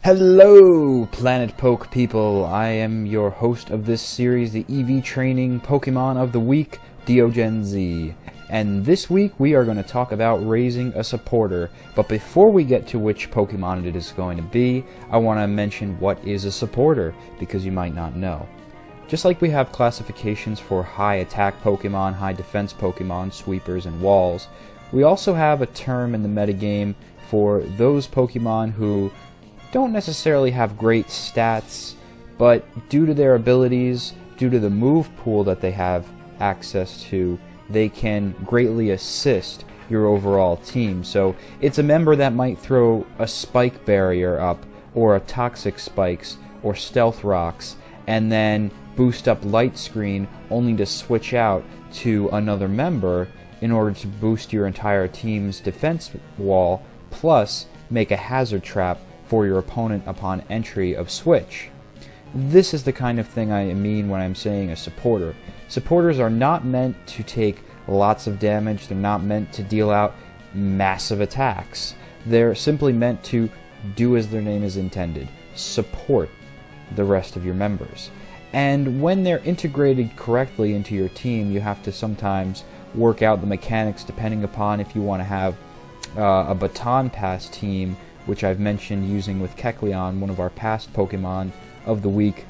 Hello, Planet Poke people! I am your host of this series, the EV Training Pokemon of the Week, Diogen Z. And this week we are going to talk about raising a supporter. But before we get to which Pokemon it is going to be, I want to mention what is a supporter, because you might not know. Just like we have classifications for high attack Pokemon, high defense Pokemon, sweepers, and walls, we also have a term in the metagame for those Pokemon who don't necessarily have great stats, but due to their abilities, due to the move pool that they have access to, they can greatly assist your overall team. So it's a member that might throw a spike barrier up, or a toxic spikes, or stealth rocks, and then boost up light screen only to switch out to another member in order to boost your entire team's defense wall, plus make a hazard trap for your opponent upon entry of switch. This is the kind of thing I mean when I'm saying a supporter. Supporters are not meant to take lots of damage, they're not meant to deal out massive attacks. They're simply meant to do as their name is intended, support the rest of your members. And when they're integrated correctly into your team, you have to sometimes work out the mechanics depending upon if you want to have a baton pass team, which I've mentioned using with Kecleon, one of our past Pokemon of the week,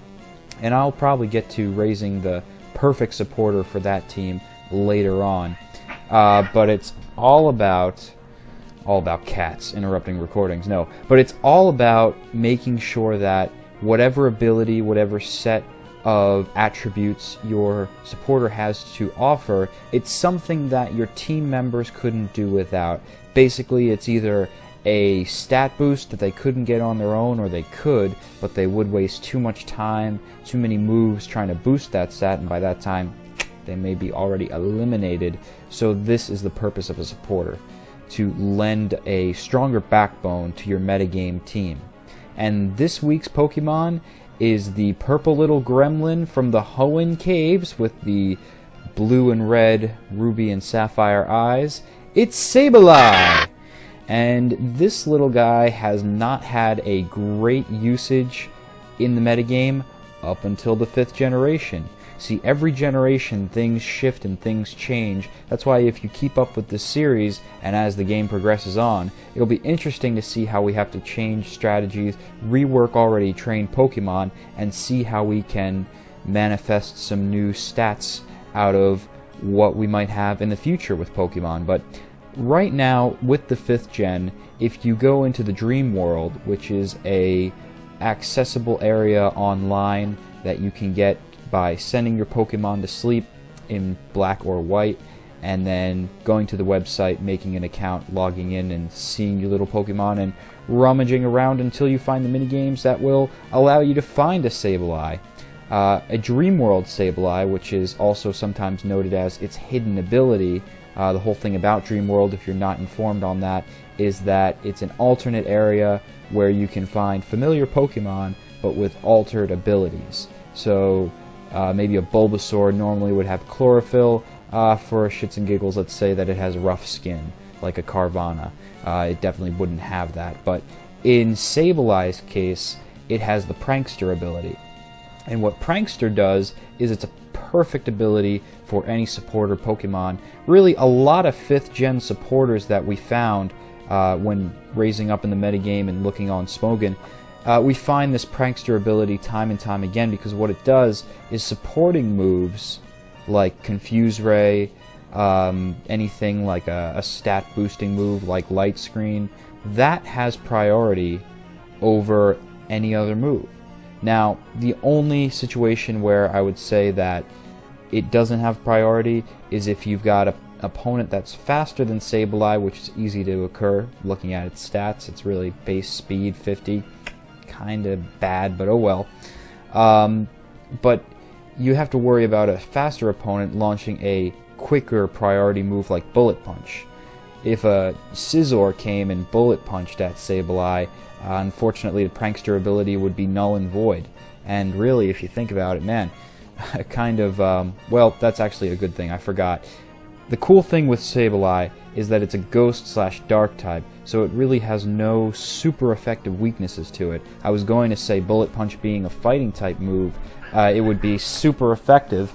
and I'll probably get to raising the perfect supporter for that team later on. But it's all about cats interrupting recordings. No, but it's all about making sure that whatever ability, whatever set of attributes your supporter has to offer, it's something that your team members couldn't do without. Basically, it's either a stat boost that they couldn't get on their own, or they could, but they would waste too much time, too many moves trying to boost that stat, and by that time they may be already eliminated. So this is the purpose of a supporter, to lend a stronger backbone to your metagame team. And this week's Pokemon is the purple little gremlin from the Hoenn Caves with the blue and red ruby and sapphire eyes. It's Sableye! And this little guy has not had a great usage in the metagame up until the 5th generation. See, every generation things shift and things change. That's why if you keep up with this series, and as the game progresses on, it'll be interesting to see how we have to change strategies, rework already trained Pokemon, and see how we can manifest some new stats out of what we might have in the future with Pokemon. But right now, with the 5th gen, if you go into the Dream World, which is a accessible area online that you can get by sending your Pokemon to sleep in black or white, and then going to the website, making an account, logging in, and seeing your little Pokemon, and rummaging around until you find the minigames that will allow you to find a Sableye. A Dream World Sableye, which is also sometimes noted as its hidden ability. The whole thing about Dream World, if you're not informed on that, is that it's an alternate area where you can find familiar Pokemon, but with altered abilities. So maybe a Bulbasaur normally would have chlorophyll. For shits and giggles, let's say that it has rough skin, like a Carvana. It definitely wouldn't have that. But in Sableye's case, it has the Prankster ability. And what Prankster does is it's a perfect ability for any supporter Pokemon. Really, a lot of 5th gen supporters that we found when raising up in the metagame and looking on Smogon, we find this Prankster ability time and time again, because what it does is supporting moves like Confuse Ray, anything like a stat boosting move like Light Screen, that has priority over any other move. Now, the only situation where I would say that it doesn't have priority is if you've got an opponent that's faster than Sableye, which is easy to occur looking at its stats. It's really base speed 50, kind of bad, but oh well. But you have to worry about a faster opponent launching a quicker priority move like Bullet Punch. If a Scizor came and Bullet Punched at Sableye, unfortunately the Prankster ability would be null and void. And really, if you think about it, man, kind of, well, that's actually a good thing, I forgot. The cool thing with Sableye is that it's a Ghost/Dark type, so it really has no super effective weaknesses to it. I was going to say Bullet Punch being a fighting type move, it would be super effective.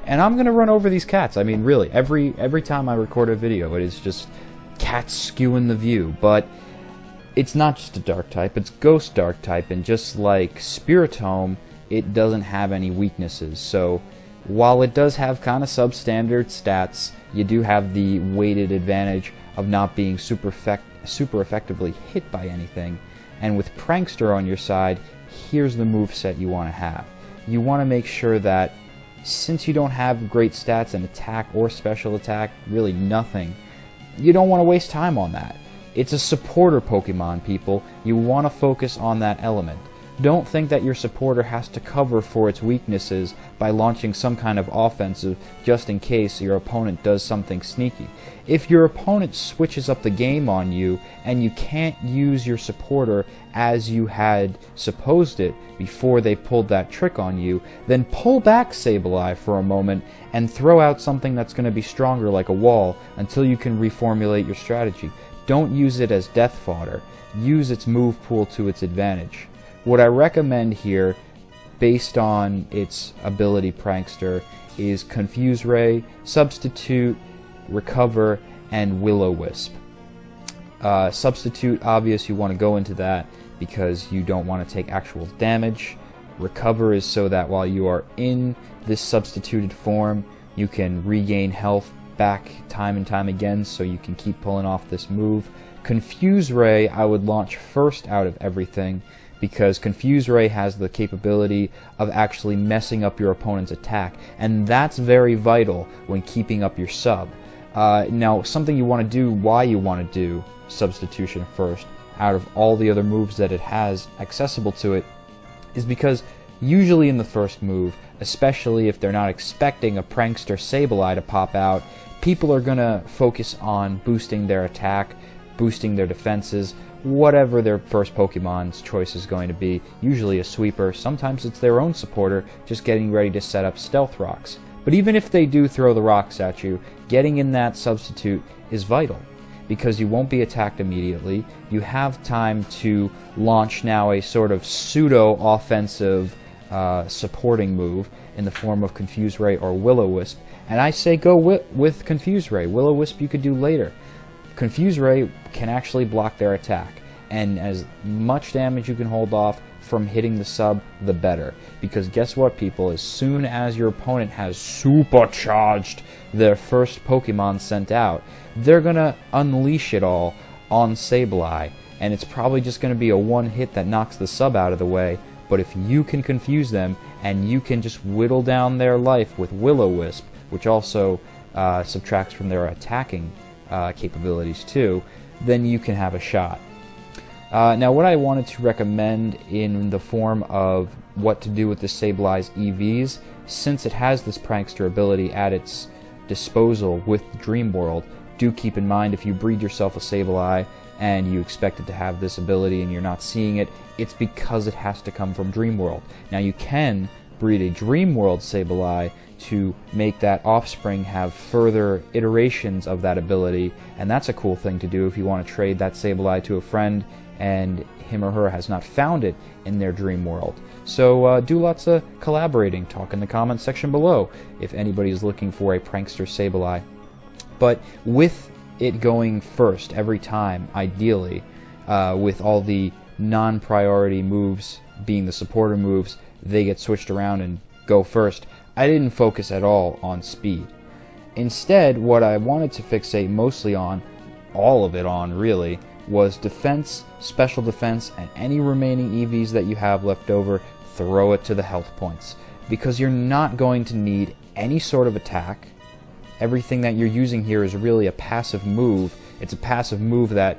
And I'm going to run over these cats. I mean, really, every time I record a video, it is just cats skewing the view. But it's not just a dark type, it's ghost dark type, and just like Spiritomb, it doesn't have any weaknesses. So while it does have kind of substandard stats, you do have the weighted advantage of not being super effectively hit by anything. And with Prankster on your side, here's the moveset you want to have. You want to make sure that since you don't have great stats in attack or special attack, really nothing, you don't want to waste time on that. It's a supporter Pokemon, people. You want to focus on that element. Don't think that your supporter has to cover for its weaknesses by launching some kind of offensive just in case your opponent does something sneaky. If your opponent switches up the game on you and you can't use your supporter as you had supposed it before they pulled that trick on you, then pull back Sableye for a moment and throw out something that's going to be stronger like a wall until you can reformulate your strategy. Don't use it as death fodder. Use its move pool to its advantage. What I recommend here, based on its ability Prankster, is Confuse Ray, Substitute, Recover, and Will-O-Wisp. Substitute, obvious, you want to go into that because you don't want to take actual damage. Recover is so that while you are in this substituted form, you can regain health back time and time again, so you can keep pulling off this move. Confuse Ray I would launch first out of everything, because Confuse Ray has the capability of actually messing up your opponent's attack, and that's very vital when keeping up your sub. Now, something you want to do, why you want to do Substitution first, out of all the other moves that it has accessible to it, is because usually in the first move, especially if they're not expecting a Prankster Sableye to pop out, people are going to focus on boosting their attack, boosting their defenses, whatever their first Pokemon's choice is going to be. Usually a sweeper, sometimes it's their own supporter just getting ready to set up stealth rocks. But even if they do throw the rocks at you, getting in that substitute is vital, because you won't be attacked immediately. You have time to launch now a sort of pseudo-offensive supporting move in the form of Confuse Ray or Will-O-Wisp, and I say go with Confuse Ray. Will-O-Wisp you could do later. Confuse Ray can actually block their attack, and as much damage you can hold off from hitting the sub, the better. Because guess what, people? As soon as your opponent has supercharged their first Pokemon sent out, they're gonna unleash it all on Sableye, and it's probably just gonna be a one hit that knocks the sub out of the way. But if you can confuse them, and you can just whittle down their life with Will-O-Wisp, which also subtracts from their attacking capabilities too, then you can have a shot. Now, what I wanted to recommend in the form of what to do with the Sableye's EVs, since it has this Prankster ability at its disposal with Dream World, do keep in mind if you breed yourself a Sableye and you expect it to have this ability and you're not seeing it, it's because it has to come from Dream World. Now, you can breed a Dream World Sableye to make that offspring have further iterations of that ability, and that's a cool thing to do if you want to trade that Sableye to a friend and him or her has not found it in their dream world. So do lots of collaborating. Talk in the comments section below if anybody's looking for a Prankster Sableye. But with it going first every time, ideally, with all the non-priority moves being the supporter moves, they get switched around and go first, I didn't focus at all on speed. Instead, what I wanted to fixate mostly on, all of it on really, was defense, special defense, and any remaining EVs that you have left over, throw it to the health points. Because you're not going to need any sort of attack. Everything that you're using here is really a passive move. It's a passive move that,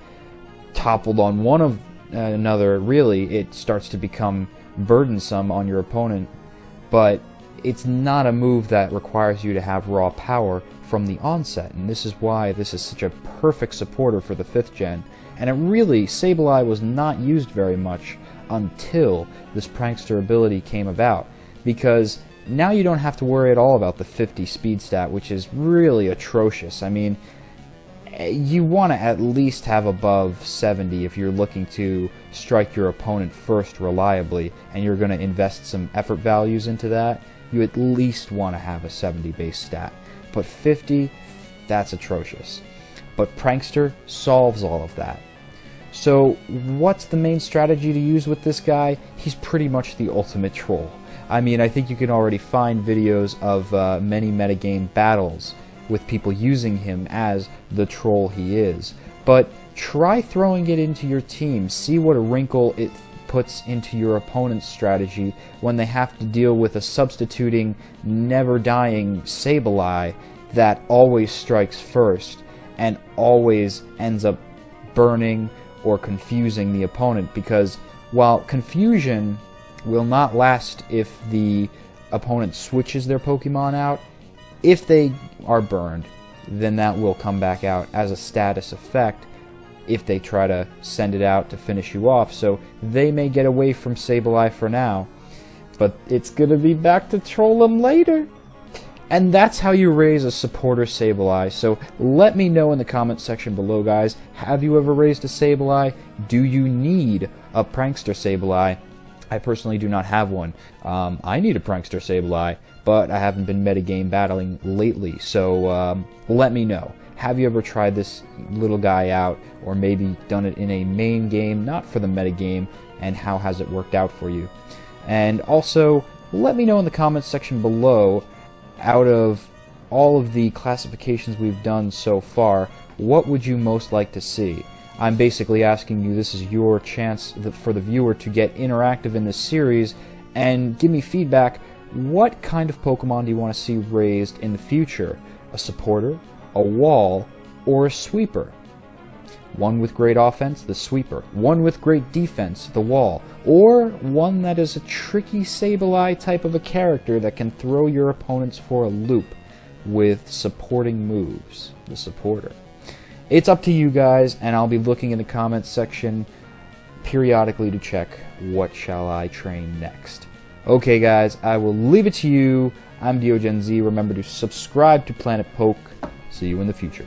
toppled on one of another, really, it starts to become burdensome on your opponent. But it's not a move that requires you to have raw power from the onset, and this is why this is such a perfect supporter for the 5th gen. And it really, Sableye was not used very much until this Prankster ability came about, because now you don't have to worry at all about the 50 speed stat, which is really atrocious. I mean, You want to at least have above 70 if you're looking to strike your opponent first reliably, and you're going to invest some effort values into that. You at least want to have a 70 base stat. But 50, that's atrocious. But Prankster solves all of that. So what's the main strategy to use with this guy? He's pretty much the ultimate troll. I mean, I think you can already find videos of many metagame battles with people using him as the troll he is. But try throwing it into your team. See what a wrinkle it puts into your opponent's strategy when they have to deal with a substituting, never-dying Sableye that always strikes first and always ends up burning or confusing the opponent, because while confusion will not last if the opponent switches their Pokemon out, if they are burned, then that will come back out as a status effect if they try to send it out to finish you off. So they may get away from Sableye for now, but it's gonna be back to troll them later. And that's how you raise a supporter Sableye. So let me know in the comment section below, guys. Have you ever raised a Sableye? Do you need a Prankster Sableye? I personally do not have one. I need a Prankster Sableye, but I haven't been metagame battling lately. So let me know. Have you ever tried this little guy out, or maybe done it in a main game, not for the metagame, and how has it worked out for you? And also, let me know in the comments section below, out of all of the classifications we've done so far, what would you most like to see? I'm basically asking you, this is your chance for the viewer to get interactive in this series and give me feedback. What kind of Pokemon do you want to see raised in the future? A supporter, a wall, or a sweeper? One with great offense, the sweeper. One with great defense, the wall. Or one that is a tricky Sableye type of a character that can throw your opponents for a loop with supporting moves, the supporter. It's up to you guys, and I'll be looking in the comments section periodically to check what shall I train next. Okay guys, I will leave it to you. I'm DiogenZ. Remember to subscribe to Planet Poke. See you in the future.